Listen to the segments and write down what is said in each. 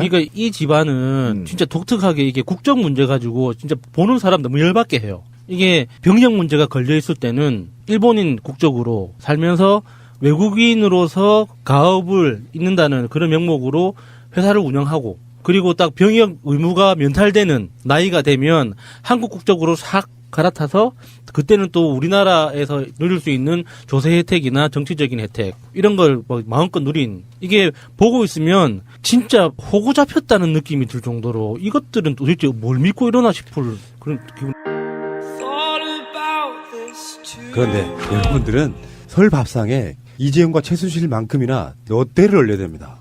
그러니까 이 집안은 진짜 독특하게 이게 국적 문제 가지고 진짜 보는 사람 너무 열받게 해요. 이게 병역 문제가 걸려 있을 때는 일본인 국적으로 살면서 외국인으로서 가업을 잇는다는 그런 명목으로 회사를 운영하고, 그리고 딱 병역 의무가 면탈되는 나이가 되면 한국 국적으로 싹 갈아타서 그때는 또 우리나라에서 누릴 수 있는 조세 혜택이나 정치적인 혜택 이런 걸 마음껏 누린, 이게 보고 있으면 진짜 호구 잡혔다는 느낌이 들 정도로 이것들은 도대체 뭘 믿고 이러나 싶을 그런 기분. 그런데 여러분들은 설 밥상에 이재용과 최순실만큼이나 롯데를 올려야 됩니다.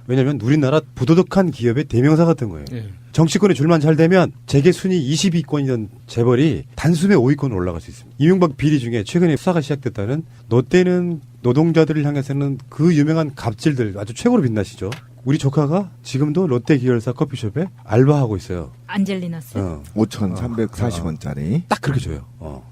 왜냐하면 우리나라 부도덕한 기업의 대명사 같은 거예요. 예. 정치권에 줄만 잘 되면 재계 순위 20위권이던 재벌이 단숨에 5위권으로 올라갈 수 있습니다. 이명박 비리 중에 최근에 수사가 시작됐다는 롯데는 노동자들을 향해서는 그 유명한 갑질들 아주 최고로 빛나시죠. 우리 조카가 지금도 롯데 계열사 커피숍에 알바하고 있어요. 안젤리나스. 5,340원짜리. 딱 그렇게 줘요.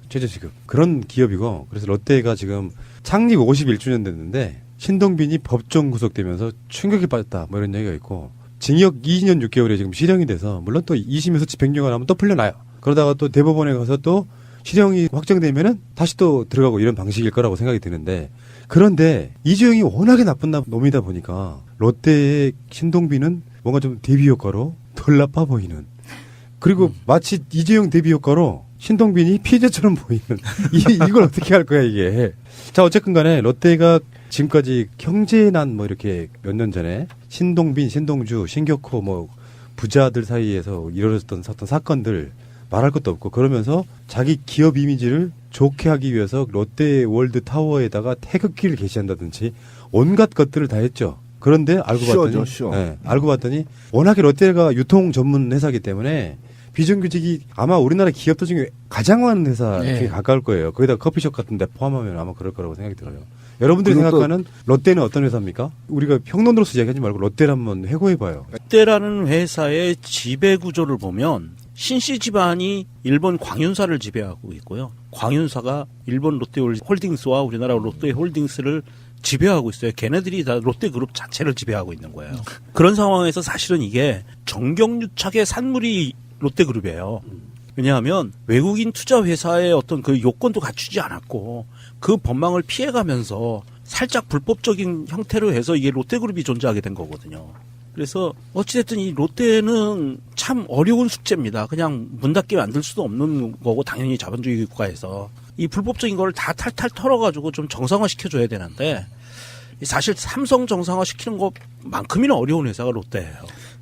최저시급. 그런 기업이고, 그래서 롯데가 지금 창립 51주년 됐는데 신동빈이 법정 구속되면서 충격에 빠졌다 뭐 이런 얘기가 있고, 징역 2년 6개월에 지금 실형이 돼서, 물론 또 2심에서 집행유예가 나면 또 풀려나요. 그러다가 또 대법원에 가서 또 실형이 확정되면은 다시 또 들어가고 이런 방식일 거라고 생각이 드는데, 그런데 이재용이 워낙에 나쁜 놈이다 보니까 롯데의 신동빈은 뭔가 좀 대비 효과로 덜 나빠 보이는, 그리고 마치 이재용 대비 효과로 신동빈이 피해자처럼 보이는 이걸 어떻게 할 거야 이게. 자, 어쨌든 간에 롯데가 지금까지 경제난 뭐 이렇게 몇 년 전에 신동빈, 신동주, 신격호 뭐 부자들 사이에서 이루어졌던 어떤 사건들 말할 것도 없고, 그러면서 자기 기업 이미지를 좋게 하기 위해서 롯데 월드 타워에다가 태극기를 게시한다든지 온갖 것들을 다 했죠. 그런데 알고 봤더니 워낙에 롯데가 유통 전문 회사이기 때문에 비정규직이 아마 우리나라 기업들 중에 가장 많은 회사에 가까울 거예요. 거기다 커피숍 같은 데 포함하면 아마 그럴 거라고 생각이 들어요. 여러분들이 생각하는 롯데는 어떤 회사입니까? 우리가 평론으로서 이야기하지 말고 롯데를 한번 해고해봐요. 롯데라는 회사의 지배 구조를 보면 신씨 집안이 일본 광윤사를 지배하고 있고요. 광윤사가 일본 롯데홀딩스와 우리나라 롯데홀딩스를 지배하고 있어요. 걔네들이 다 롯데그룹 자체를 지배하고 있는 거예요. 그런 상황에서 사실은 이게 정경유착의 산물이 롯데그룹이에요. 왜냐하면 외국인 투자 회사의 어떤 그 요건도 갖추지 않았고 그 법망을 피해가면서 살짝 불법적인 형태로 해서 이게 롯데그룹이 존재하게 된 거거든요. 그래서 어찌됐든 이 롯데는 참 어려운 숙제입니다. 그냥 문 닫게 만들 수도 없는 거고, 당연히 자본주의 국가에서 이 불법적인 걸 다 탈탈 털어가지고 좀 정상화 시켜줘야 되는데, 사실 삼성 정상화 시키는 것만큼이나 어려운 회사가 롯데예요.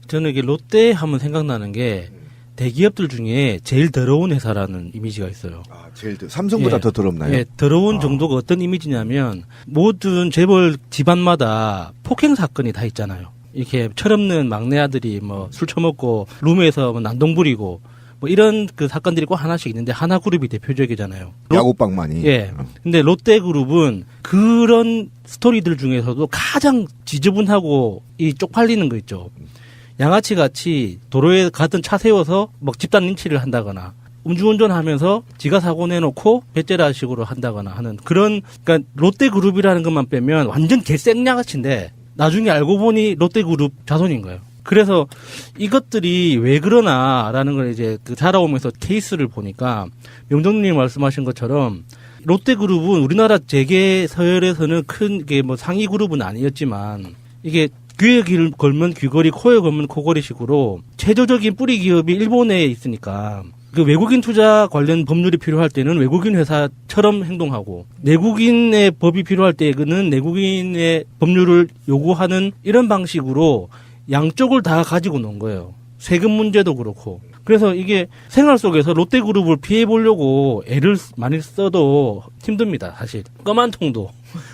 저는 이게 롯데 하면 생각나는 게 대기업들 중에 제일 더러운 회사라는 이미지가 있어요. 아, 삼성보다 더 더럽나요? 예, 더러운 정도가 어떤 이미지냐면 모든 재벌 집안마다 폭행 사건이 다 있잖아요. 이렇게 철없는 막내 아들이 뭐 술 처먹고 룸에서 뭐 난동 부리고 뭐 이런 그 사건들이 꼭 하나씩 있는데 하나그룹이 대표적이잖아요. 야구방만이. 예. 근데 롯데그룹은 그런 스토리들 중에서도 가장 지저분하고 이 쪽팔리는 거 있죠. 양아치 같이 도로에 가던 차 세워서 막 집단 린치를 한다거나 음주운전하면서 지가 사고 내놓고 배째라식으로 한다거나 하는 그런, 그러니까 롯데그룹이라는 것만 빼면 완전 개생양아치인데 나중에 알고 보니 롯데그룹 자손인 거예요. 그래서 이것들이 왜 그러나라는 걸 이제 그 자라오면서 케이스를 보니까 명정님 말씀하신 것처럼 롯데그룹은 우리나라 재계 서열에서는 큰 게 뭐 상위 그룹은 아니었지만 이게 귀에 걸면 귀걸이, 코에 걸면 코걸이식으로 최저적인 뿌리 기업이 일본에 있으니까 그 외국인 투자 관련 법률이 필요할 때는 외국인 회사처럼 행동하고 내국인의 법이 필요할 때는 내국인의 법률을 요구하는 이런 방식으로 양쪽을 다 가지고 놓은 거예요. 세금 문제도 그렇고. 그래서 이게 생활 속에서 롯데그룹을 피해 보려고 애를 많이 써도 힘듭니다, 사실. 껌 한 통도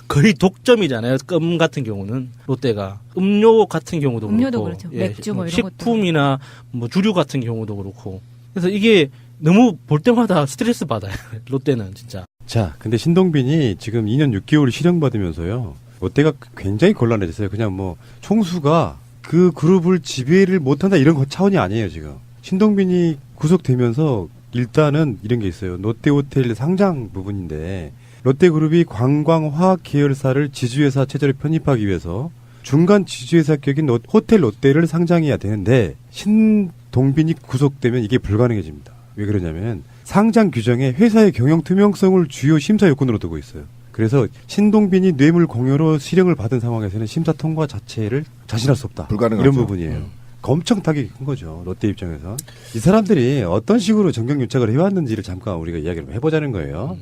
거의 독점이잖아요. 껌 같은 경우는 롯데가 음료 같은 경우도 음료도 그렇고, 그렇죠. 맥주 뭐 이런 식품이나 뭐 주류 같은 경우도 그렇고. 그래서 이게 너무 볼 때마다 스트레스 받아요. 롯데는 진짜. 자, 근데 신동빈이 지금 2년 6개월 실형받으면서요. 롯데가 굉장히 곤란해졌어요. 그냥 뭐 총수가 그 그룹을 지배를 못한다 이런 차원이 아니에요, 지금. 신동빈이 구속되면서 일단은 이런 게 있어요. 롯데호텔 상장 부분인데 롯데그룹이 관광화학 계열사를 지주회사 체제로 편입하기 위해서 중간 지주회사격인 호텔 롯데를 상장해야 되는데 신동빈이 구속되면 이게 불가능해집니다. 왜 그러냐면 상장 규정에 회사의 경영 투명성을 주요 심사 요건으로 두고 있어요. 그래서 신동빈이 뇌물 공여로 실형을 받은 상황에서는 심사 통과 자체를 자신할 수 없다. 불가능하죠. 이런 부분이에요. 엄청 타격이 큰 거죠. 롯데 입장에서. 이 사람들이 어떤 식으로 정경유착을 해왔는지를 잠깐 우리가 이야기를 해보자는 거예요.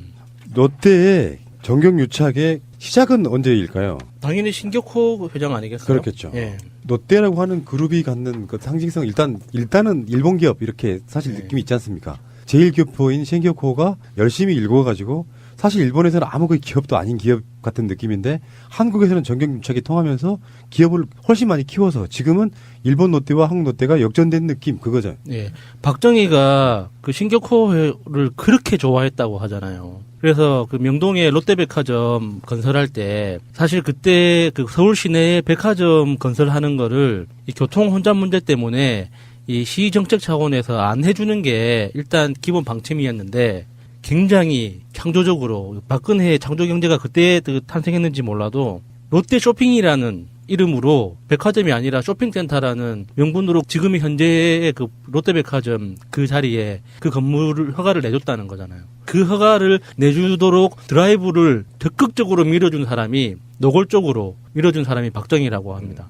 롯데의 정경유착의 시작은 언제일까요? 당연히 신격호 회장 아니겠어요? 그렇겠죠. 예. 롯데라고 하는 그룹이 갖는 그 상징성 일단은 일본 기업 이렇게 사실 네. 느낌이 있지 않습니까? 제1교포인 신격호가 열심히 일궈가지고 사실 일본에서는 아무 그 기업도 아닌 기업 같은 느낌인데 한국에서는 정경유착이 통하면서 기업을 훨씬 많이 키워서 지금은 일본 롯데와 한국 롯데가 역전된 느낌 그거죠. 예. 박정희가 그 신격호를 그렇게 좋아했다고 하잖아요. 그래서 그 명동에 롯데백화점 건설할 때 사실 그때 그 서울 시내에 백화점 건설하는 거를 이 교통 혼잡 문제 때문에 이 시정책 차원에서 안 해주는 게 일단 기본 방침이었는데 굉장히 창조적으로 박근혜의 창조경제가 그때 탄생했는지 몰라도 롯데 쇼핑이라는 이름으로 백화점이 아니라 쇼핑센터라는 명분으로 지금 현재의 그 롯데백화점 그 자리에 그 건물을 허가를 내줬다는 거잖아요. 그 허가를 내주도록 드라이브를 적극적으로 밀어준 사람이 노골적으로 밀어준 사람이 박정희라고 합니다.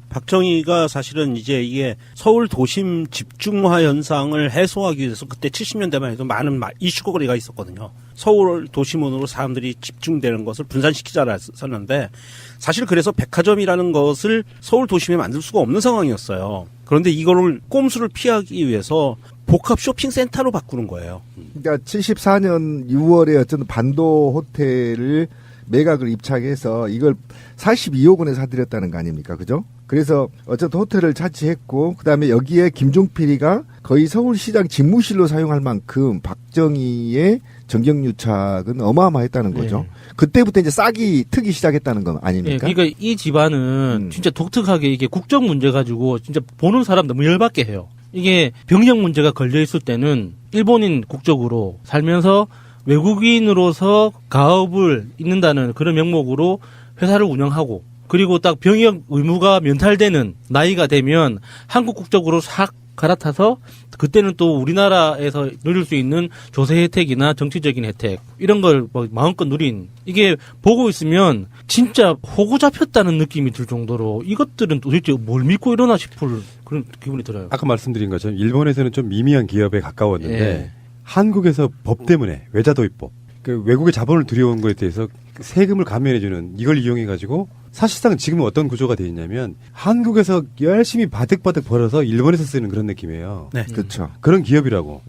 박정희가 사실은 이제 이게 서울 도심 집중화 현상을 해소하기 위해서 그때 70년대만 해도 많은 이슈거리가 있었거든요. 서울 도심원으로 사람들이 집중되는 것을 분산시키자라 했었는데 사실 그래서 백화점이라는 것을 서울 도심에 만들 수가 없는 상황이었어요. 그런데 이거를 꼼수를 피하기 위해서 복합 쇼핑센터로 바꾸는 거예요. 그러니까 74년 6월에 어쨌든 반도 호텔을 매각을 입찰해서 이걸 42억 원에 사들였다는 거 아닙니까? 그죠? 그래서 어쨌든 호텔을 차지했고 그다음에 여기에 김종필이가 거의 서울시장 집무실로 사용할 만큼 박정희의 정경유착은 어마어마했다는 거죠. 네. 그때부터 이제 싹이 트기 시작했다는 거 아닙니까? 예, 그러니까 이 집안은 진짜 독특하게 이게 국적 문제 가지고 진짜 보는 사람 너무 열받게 해요. 이게 병역 문제가 걸려 있을 때는 일본인 국적으로 살면서 외국인으로서 가업을 잇는다는 그런 명목으로 회사를 운영하고 그리고 딱 병역 의무가 면탈되는 나이가 되면 한국 국적으로 싹 갈아타서 그때는 또 우리나라에서 누릴 수 있는 조세 혜택이나 정치적인 혜택 이런 걸 마음껏 누린 이게 보고 있으면 진짜 호구 잡혔다는 느낌이 들 정도로 이것들은 도대체 뭘 믿고 이러나 싶을 그런 기분이 들어요. 아까 말씀드린 것처럼 일본에서는 좀 미미한 기업에 가까웠는데 예. 한국에서 법 때문에 외자도입법 그 외국의 자본을 들여온 거에 대해서 세금을 감면해주는 이걸 이용해가지고 사실상 지금은 어떤 구조가 되어 있냐면 한국에서 열심히 바득바득 벌어서 일본에서 쓰는 그런 느낌이에요. 네. 그렇죠. 그런 기업이라고.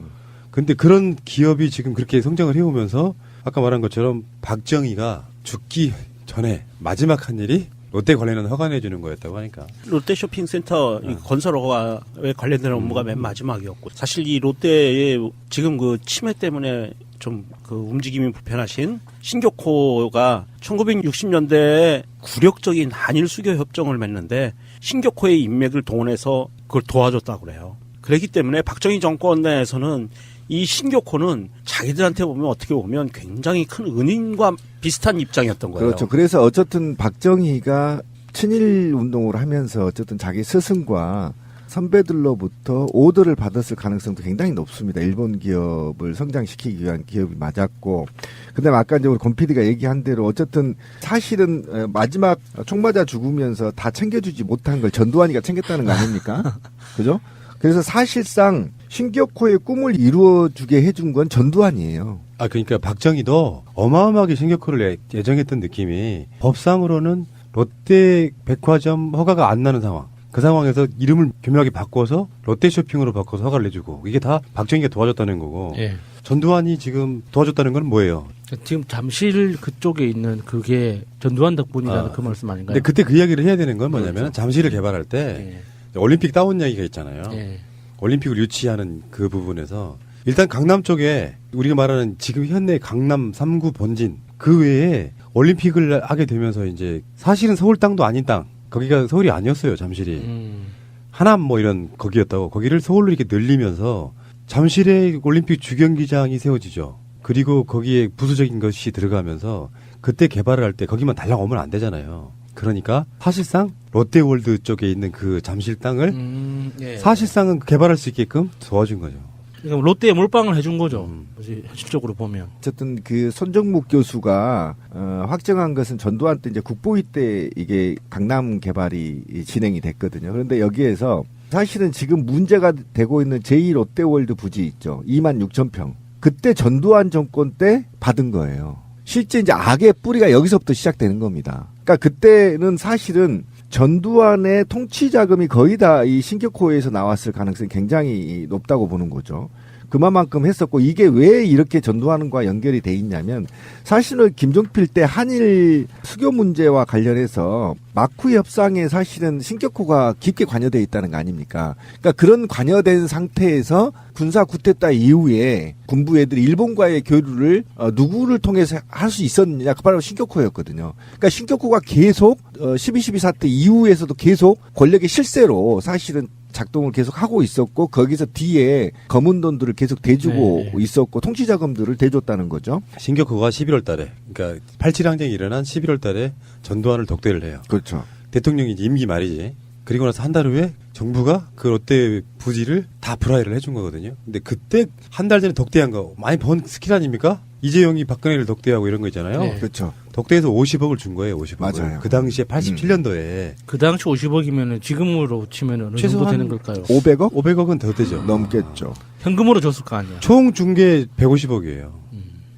근데 그런 기업이 지금 그렇게 성장을 해오면서 아까 말한 것처럼 박정희가 죽기 전에 마지막 한 일이 롯데 관련한 허가 내주는 거였다고 하니까. 롯데 쇼핑센터 이 건설 허가에 관련된 업무가 맨 마지막이었고 사실 이 롯데의 지금 그 치매 때문에 좀 그 움직임이 불편하신 신격호가 1960년대에 굴욕적인 한일 수교 협정을 맺는데 신격호의 인맥을 동원해서 그걸 도와줬다고 그래요. 그렇기 때문에 박정희 정권 내에서는 이 신격호는 자기들한테 보면 어떻게 보면 굉장히 큰 은인과 비슷한 입장이었던 거예요. 그렇죠. 그래서 어쨌든 박정희가 친일 운동을 하면서 어쨌든 자기 스승과 선배들로부터 오더를 받았을 가능성도 굉장히 높습니다. 일본 기업을 성장시키기 위한 기업이 맞았고, 그다음에 아까 이제 우리 권 PD가 얘기한 대로 어쨌든 사실은 마지막 총 맞아 죽으면서 다 챙겨주지 못한 걸 전두환이가 챙겼다는 거 아닙니까? 그죠? 그래서 사실상 신격호의 꿈을 이루어주게 해준 건 전두환이에요. 아, 그러니까 박정희도 어마어마하게 신격호를 예정했던 느낌이 법상으로는 롯데 백화점 허가가 안 나는 상황. 그 상황에서 이름을 교묘하게 바꿔서 롯데 쇼핑으로 바꿔서 허가를 내주고 이게 다 박정희가 도와줬다는 거고 예. 전두환이 지금 도와줬다는 건 뭐예요? 지금 잠실 그쪽에 있는 그게 전두환 덕분이라는 그 말씀 아닌가요? 근데 그때 그 이야기를 해야 되는 건 뭐냐면 잠실을 개발할 때 예. 올림픽 다운 이야기가 있잖아요. 예. 올림픽을 유치하는 그 부분에서 일단 강남 쪽에 우리가 말하는 지금 현내 강남 3구 본진 그 외에 올림픽을 하게 되면서 이제 사실은 서울 땅도 아닌 땅 거기가 서울이 아니었어요. 잠실이 하남 뭐 이런 거기였다고 거기를 서울로 이렇게 늘리면서 잠실에 올림픽 주경기장이 세워지죠. 그리고 거기에 부수적인 것이 들어가면서 그때 개발을 할 때 거기만 달랑 오면 안 되잖아요. 그러니까 사실상 롯데월드 쪽에 있는 그 잠실 땅을 예. 사실상은 개발할 수 있게끔 도와준 거죠. 그러니까 롯데에 몰빵을 해준 거죠. 현실적으로 보면. 어쨌든 그 손정묵 교수가 확정한 것은 전두환 때 이제 국보위 때 이게 강남 개발이 진행이 됐거든요. 그런데 여기에서 사실은 지금 문제가 되고 있는 제2롯데월드 부지 있죠. 26,000평. 그때 전두환 정권 때 받은 거예요. 실제 이제 악의 뿌리가 여기서부터 시작되는 겁니다. 그러니까 그때는 사실은 전두환의 통치 자금이 거의 다 이 신격호에서 나왔을 가능성이 굉장히 높다고 보는 거죠. 그만큼 했었고 이게 왜 이렇게 전두환과 연결이 돼 있냐면 사실은 김종필 때 한일 수교 문제와 관련해서 마쿠 협상에 사실은 신격호가 깊게 관여돼 있다는 거 아닙니까? 그러니까 그런 관여된 상태에서 군사 쿠데타 이후에 군부 애들이 일본과의 교류를 누구를 통해서 할 수 있었느냐? 그 바로 신격호였거든요. 그러니까 신격호가 계속 12.12 사태 이후에서도 계속 권력의 실세로 사실은 작동을 계속 하고 있었고 거기서 뒤에 검은 돈들을 계속 대주고 있었고 통치 자금들을 대줬다는 거죠. 신격호가 11월 달에 그러니까 87항쟁이 일어난 11월 달에 전두환을 독대를 해요. 그렇죠. 대통령이 이제 임기 말이지. 그리고 나서 한 달 후에 정부가 그 롯데 부지를 다 브라이를 해준 거거든요. 근데 그때 한 달 전에 독대한 거 많이 번 스킬 아닙니까? 이재용이 박근혜를 독대하고 이런 거 있잖아요. 네. 그렇죠. 독대해서 50억을 준 거예요. 50억을. 맞아요. 그 당시에 87년도에 그 당시 50억이면은 지금으로 치면 어느 정도 최소한 되는 걸까요? 500억? 500억은 더 되죠. 넘겠죠. 현금으로 줬을 거 아니야. 총 중계 150억이에요.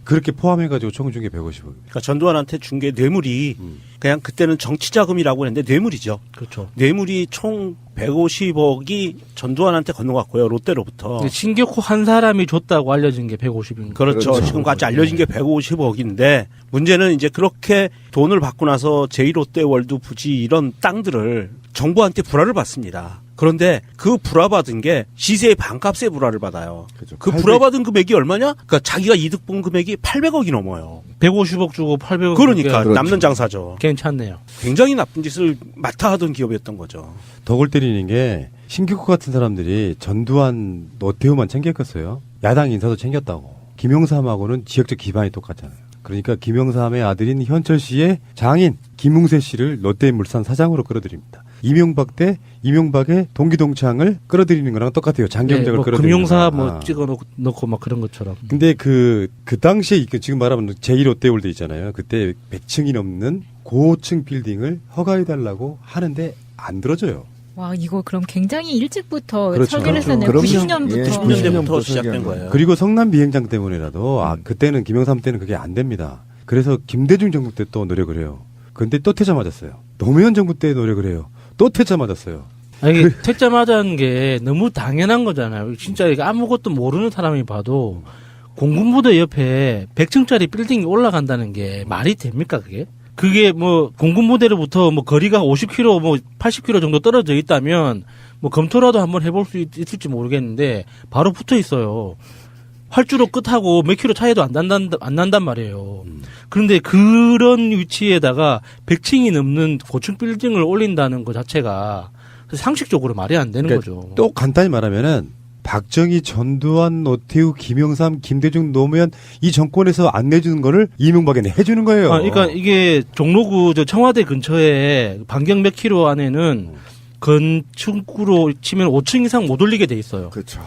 그렇게 포함해가지고 총 중계 150억. 그러니까 전두환한테 준 게 뇌물이 그냥 그때는 정치 자금이라고 했는데 뇌물이죠. 그렇죠. 뇌물이 총 150억이 전두환한테 건너갔고요. 롯데로부터. 근데 신격호 한 사람이 줬다고 알려진 게 150인 그렇죠. 그렇죠. 지금까지 알려진 게 150억인데 문제는 이제 그렇게 돈을 받고 나서 제1롯데월드 부지 이런 땅들을 정부한테 불화를 받습니다. 그런데 그 불화받은 게 시세의 반값의 불화를 받아요. 그렇죠. 그 800 불화받은 금액이 얼마냐? 그러니까 자기가 이득 본 금액이 800억이 넘어요. 150억 주고 800억 그러니까 그렇죠. 남는 장사죠. 괜찮네요. 굉장히 나쁜 짓을 맡아 하던 기업이었던 거죠. 더 골 때리는 게 신격호 같은 사람들이 전두환 노태우만 챙겼겠어요. 야당 인사도 챙겼다고. 김영삼하고는 지역적 기반이 똑같잖아요. 그러니까 김영삼의 아들인 현철 씨의 장인 김웅세 씨를 롯데물산 사장으로 끌어들입니다. 이명박 때 이명박의 동기동창을 끌어들이는 거랑 똑같아요. 장경적을 뭐 끌어들이는 금융사 거랑. 뭐 찍어놓고 막 그런 것처럼. 근데 그 당시에 지금 말하면 제1롯데월드 있잖아요. 그때 100층이 넘는 고층 빌딩을 허가해달라고 하는데 안 들어줘요. 와, 이거 그럼 굉장히 일찍부터 그렇죠. 설계를 했었네요. 그럼요. 90년부터. 예, 90년대부터 90년부터 시작된 거예요. 그리고 성남 비행장 때문에라도 그때는 김영삼 때는 그게 안 됩니다. 그래서 김대중 정부 때 또 노력을 해요. 근데 또 퇴짜 맞았어요. 노무현 정부 때 노력을 해요. 또 퇴짜 맞았어요. 아니, 퇴짜 맞은 게 너무 당연한 거잖아요. 진짜 이게 아무것도 모르는 사람이 봐도 공군부대 옆에 100층짜리 빌딩이 올라간다는 게 말이 됩니까, 그게? 그게 뭐 공군부대로부터 뭐 거리가 50km, 뭐 80km 정도 떨어져 있다면 뭐 검토라도 한번 해볼 수 있을지 모르겠는데 바로 붙어 있어요. 활주로 끝하고 몇 킬로 차이도 안 난단 말이에요. 그런데 그런 위치에다가 100층이 넘는 고층 빌딩을 올린다는 것 자체가 상식적으로 말이 안 되는 그러니까 거죠. 또 간단히 말하면은 박정희, 전두환, 노태우, 김영삼, 김대중, 노무현 이 정권에서 안 내주는 거를 이명박에 해주는 거예요. 그러니까 이게 종로구 저 청와대 근처에 반경 몇 킬로 안에는 건축으로 치면 5층 이상 못 올리게 돼 있어요. 그렇죠.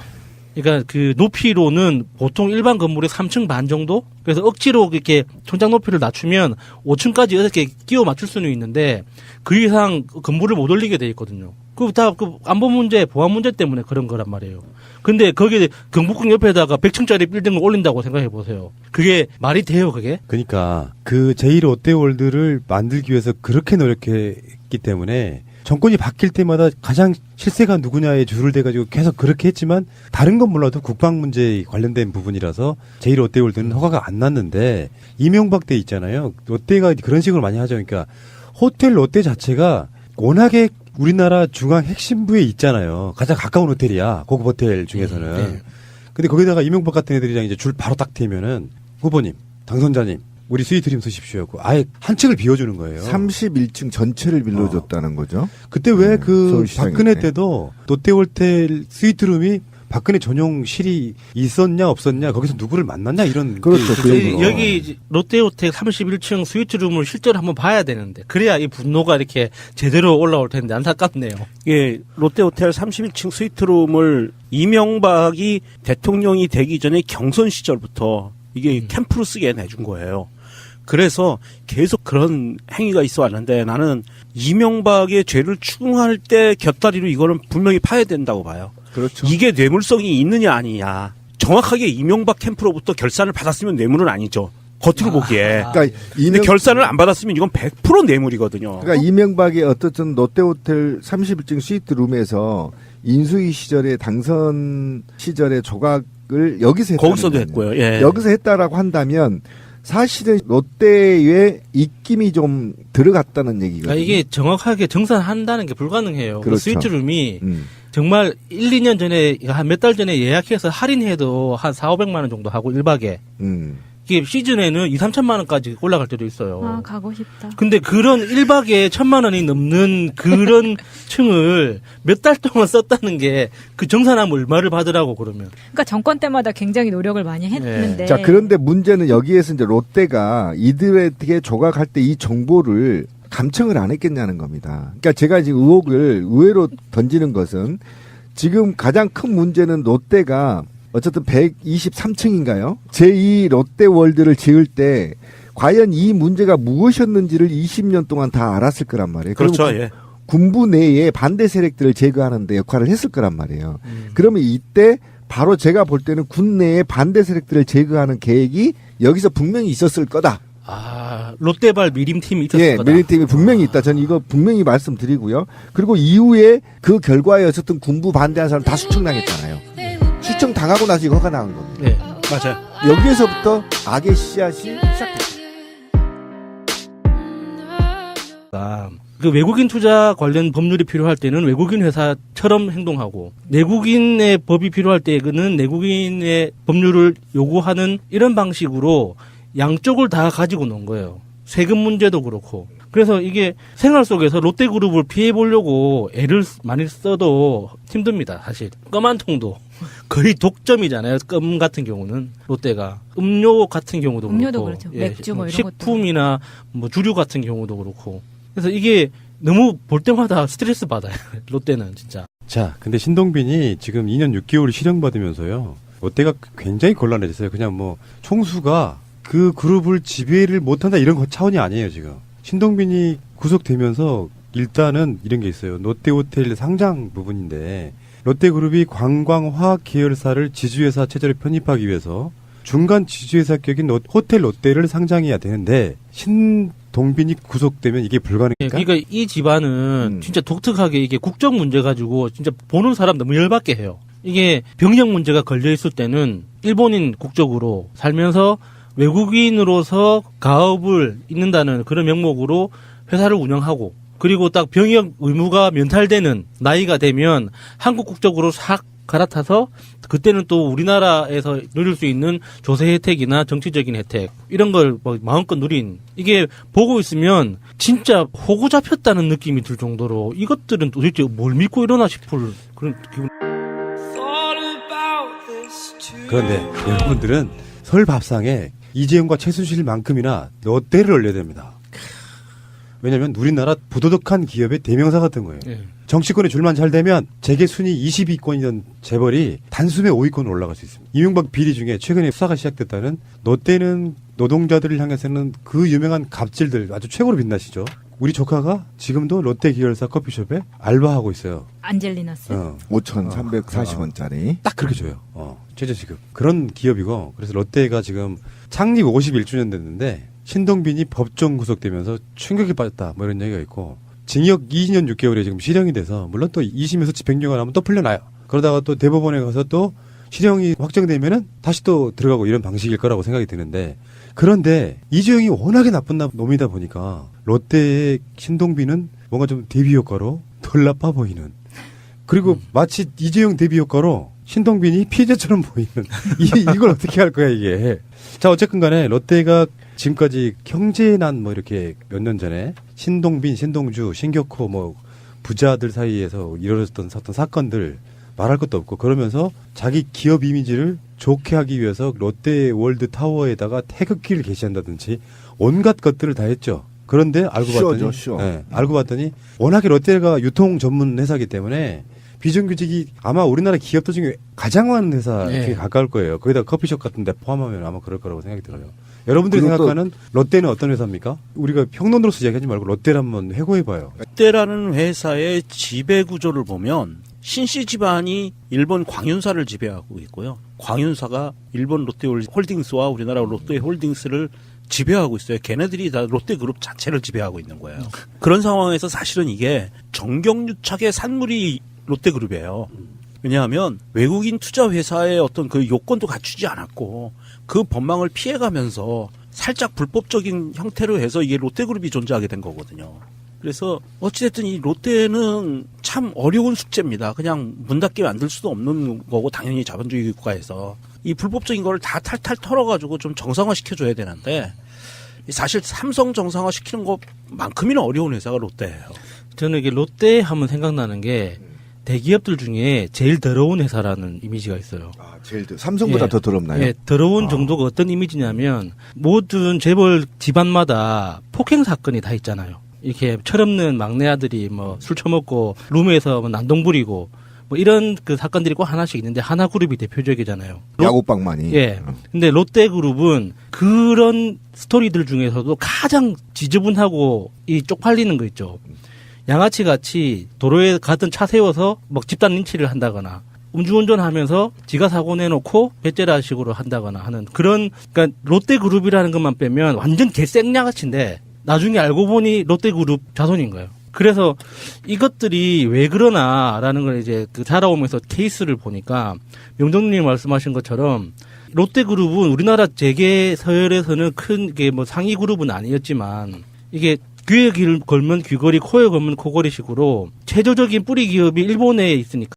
그러니까 그 높이로는 보통 일반 건물의 3층 반 정도? 그래서 억지로 이렇게 천장 높이를 낮추면 5층까지 이렇게 끼워 맞출 수는 있는데 그 이상 건물을 못 올리게 돼 있거든요. 그 다 그 안보 문제, 보안 문제 때문에 그런 거란 말이에요. 근데 거기에 경복궁 옆에다가 100층짜리 빌딩을 올린다고 생각해 보세요. 그게 말이 돼요, 그게? 그러니까 그 제1롯데월드를 만들기 위해서 그렇게 노력했기 때문에 정권이 바뀔 때마다 가장 실세가 누구냐에 줄을 대가지고 계속 그렇게 했지만 다른 건 몰라도 국방 문제에 관련된 부분이라서 제1롯데월드는 허가가 안 났는데 이명박 때 있잖아요. 롯데가 그런 식으로 많이 하죠. 그러니까 호텔 롯데 자체가 워낙에 우리나라 중앙 핵심부에 있잖아요. 가장 가까운 호텔이야. 고급 호텔 중에서는. 네. 근데 거기다가 이명박 같은 애들이랑 이제 줄 바로 딱 대면은 후보님, 당선자님, 우리 스위트룸 쓰십시오 하고 아예 한 층을 비워주는 거예요. 31층 전체를 빌려줬다는 거죠. 그때 왜 그 서울시장인데. 박근혜 때도 롯데호텔 스위트룸이 박근혜 전용실이 있었냐 없었냐 거기서 누구를 만났냐 이런 그렇죠. 그 얘기로. 여기 롯데호텔 31층 스위트룸을 실제로 한번 봐야 되는데 그래야 이 분노가 이렇게 제대로 올라올 텐데 안타깝네요. 예, 롯데호텔 31층 스위트룸을 이명박이 대통령이 되기 전에 경선 시절부터 이게 캠프로 쓰게 내준 거예요. 그래서 계속 그런 행위가 있어 왔는데 나는 이명박의 죄를 추궁할 때 곁다리로 이거는 분명히 파야 된다고 봐요. 그렇죠. 이게 뇌물성이 있느냐 아니냐. 정확하게 이명박 캠프로부터 결산을 받았으면 뇌물은 아니죠. 겉으로 보기에. 그러니까 근데 결산을 안 받았으면 이건 100% 뇌물이거든요. 그러니까 이명박이 어떻든 롯데호텔 31층 스위트룸에서 인수위 시절에 당선 시절에 조각을 여기서 했다. 거기서도 했고요. 예. 여기서 했다라고 한다면 사실은 롯데에 입김이 좀 들어갔다는 얘기거든요. 그러니까 이게 정확하게 정산한다는 게 불가능해요. 그 그렇죠. 스위트룸이 정말 1, 2년 전에 한 몇 달 전에 예약해서 할인해도 한 4, 500만 원 정도 하고 1박에 이게 시즌에는 2, 3천만 원까지 올라갈 때도 있어요. 아, 가고 싶다. 근데 그런 1박에 1,000만 원이 넘는 그런 층을 몇 달 동안 썼다는 게 그 정산하면 얼마를 받으라고 그러면. 그러니까 정권 때마다 굉장히 노력을 많이 했는데. 자, 그런데 문제는 여기에서 이제 롯데가 이들에게 조각할 때 이 정보를 감청을 안 했겠냐는 겁니다. 그러니까 제가 지금 의혹을 의외로 던지는 것은 지금 가장 큰 문제는 롯데가 어쨌든 123층인가요? 제2 롯데월드를 지을 때 과연 이 문제가 무엇이었는지를 20년 동안 다 알았을 거란 말이에요. 그렇죠. 그리고 예. 군부 내에 반대 세력들을 제거하는 데 역할을 했을 거란 말이에요. 그러면 이때 바로 제가 볼 때는 군 내에 반대 세력들을 제거하는 계획이 여기서 분명히 있었을 거다. 아, 롯데발 미림팀이 있었을 예, 거다. 미리팀이 분명히 있다. 저는 이거 분명히 말씀드리고요. 그리고 이후에 그 결과에 어쨌든 군부 반대한 사람 다 수청당했잖아요. 수청당하고 나서 이거 허가 나온 겁니다. 네. 맞아요. 여기에서부터 악의 씨앗이 시작됐죠. 그 외국인 투자 관련 법률이 필요할 때는 외국인 회사처럼 행동하고 내국인의 법이 필요할 때는 내국인의 법률을 요구하는 이런 방식으로 양쪽을 다 가지고 놓은 거예요. 세금 문제도 그렇고. 그래서 이게 생활 속에서 롯데그룹을 피해 보려고 애를 많이 써도 힘듭니다. 사실 껌 한 통도 거의 독점이잖아요. 껌 같은 경우는 롯데가 음료 같은 경우도 음료도 그렇고 그렇죠. 맥주 뭐 이런 식품이나 뭐 주류 같은 경우도 그렇고. 그래서 이게 너무 볼 때마다 스트레스 받아요. 롯데는 진짜. 자, 근데 신동빈이 지금 2년 6개월 실형받으면서요. 롯데가 굉장히 곤란해졌어요. 그냥 뭐 총수가 그 그룹을 지배를 못한다 이런 거 차원이 아니에요 지금. 신동빈이 구속되면서 일단은 이런 게 있어요. 롯데호텔 상장 부분인데 롯데그룹이 관광화학 계열사를 지주회사 체제로 편입하기 위해서 중간 지주회사격인 호텔 롯데를 상장해야 되는데 신동빈이 구속되면 이게 불가능할까? 그러니까 이 집안은 진짜 독특하게 이게 국적 문제 가지고 진짜 보는 사람 너무 열받게 해요. 이게 병역 문제가 걸려 있을 때는 일본인 국적으로 살면서 외국인으로서 가업을 잇는다는 그런 명목으로 회사를 운영하고 그리고 딱 병역 의무가 면탈되는 나이가 되면 한국 국적으로 싹 갈아타서 그때는 또 우리나라에서 누릴 수 있는 조세 혜택이나 정치적인 혜택 이런 걸 뭐 마음껏 누린 이게 보고 있으면 진짜 호구 잡혔다는 느낌이 들 정도로 이것들은 도대체 뭘 믿고 이러나 싶을 그런 기분. 그런데 여러분들은 설 밥상에 이재용과 최순실만큼이나 롯데를 올려야 됩니다. 왜냐하면 우리나라 부도덕한 기업의 대명사 같은 거예요. 예. 정치권에 줄만 잘 되면 재계 순위 20위권이던 재벌이 단숨에 5위권으로 올라갈 수 있습니다. 이명박 비리 중에 최근에 수사가 시작됐다는 롯데는 노동자들을 향해서는 그 유명한 갑질들 아주 최고로 빛나시죠. 우리 조카가 지금도 롯데 계열사 커피숍에 알바하고 있어요. 안젤리나스. 5,340원짜리. 딱 그렇게 줘요. 최저시급. 그런 기업이고 그래서 롯데가 지금 창립 51주년 됐는데 신동빈이 법정 구속되면서 충격에 빠졌다 뭐 이런 얘기가 있고 징역 2년 6개월에 지금 실형이 돼서 물론 또 2심에서 집행유예가 나면 또 풀려나요. 그러다가 또 대법원에 가서 또 실형이 확정되면은 다시 또 들어가고 이런 방식일 거라고 생각이 드는데 그런데 이재용이 워낙에 나쁜 놈이다 보니까 롯데의 신동빈은 뭔가 좀 대비 효과로 덜 나빠 보이는 그리고 마치 이재용 대비 효과로 신동빈이 피해자처럼 보이는 이걸 어떻게 할 거야 이게. 자 어쨌든 간에 롯데가 지금까지 경제난 뭐 이렇게 몇 년 전에 신동빈, 신동주, 신격호 뭐 부자들 사이에서 이루어졌던 어떤 사건들 말할 것도 없고 그러면서 자기 기업 이미지를 좋게 하기 위해서 롯데월드 타워에다가 태극기를 게시한다든지 온갖 것들을 다 했죠. 그런데 알고 쇼죠, 봤더니 쇼. 예, 알고 봤더니 워낙에 롯데가 유통 전문 회사이기 때문에 비정규직이 아마 우리나라 기업들 중에 가장 많은 회사 네. 중에 가까울 거예요. 거기다 커피숍 같은 데 포함하면 아마 그럴 거라고 생각이 들어요. 여러분들이 그리고 또- 생각하는 롯데는 어떤 회사입니까? 우리가 평론으로서 이야기하지 말고 롯데를 한번 회고해봐요. 롯데라는 회사의 지배 구조를 보면 신씨 집안이 일본 광윤사를 지배하고 있고요. 광윤사가 일본 롯데홀딩스와 우리나라 롯데홀딩스를 지배하고 있어요. 걔네들이 다 롯데그룹 자체를 지배하고 있는 거예요. 그런 상황에서 사실은 이게 정경유착의 산물이 롯데그룹이에요. 왜냐하면 외국인 투자 회사의 어떤 그 요건도 갖추지 않았고 그 법망을 피해가면서 살짝 불법적인 형태로 해서 이게 롯데그룹이 존재하게 된 거거든요. 그래서 어찌됐든 이 롯데는 참 어려운 숙제입니다. 그냥 문 닫게 만들 수도 없는 거고 당연히 자본주의 국가에서 이 불법적인 걸 다 탈탈 털어가지고 좀 정상화 시켜줘야 되는데 사실 삼성 정상화 시키는 것만큼이나 어려운 회사가 롯데예요. 저는 이게 롯데 하면 생각나는 게 대기업들 중에 제일 더러운 회사라는 이미지가 있어요. 아, 제일 삼성보다 예. 더 더럽나요? 예, 더러운 정도가 어떤 이미지냐면 모든 재벌 집안마다 폭행 사건이 다 있잖아요. 이렇게 철없는 막내 아들이 뭐 술 처먹고 룸에서 뭐 난동 부리고 뭐 이런 그 사건들이 꼭 하나씩 있는데 하나그룹이 대표적이잖아요. 야구방만이. 예. 근데 롯데그룹은 그런 스토리들 중에서도 가장 지저분하고 이 쪽팔리는 거 있죠. 양아치 같이 도로에 가던 차 세워서 막 집단 린치를 한다거나 음주운전하면서 지가 사고 내놓고 배째라식으로 한다거나 하는 그런 그러니까 롯데그룹이라는 것만 빼면 완전 개생양아치인데 나중에 알고 보니 롯데그룹 자손인 거예요. 그래서 이것들이 왜 그러나라는 걸 이제 그 살아오면서 케이스를 보니까 명정님이 말씀하신 것처럼 롯데그룹은 우리나라 재계 서열에서는 큰 게 뭐 상위 그룹은 아니었지만 이게 귀에 귀를 걸면 귀걸이, 코에 걸면 코걸이식으로 최저적인 뿌리 기업이 일본에 있으니까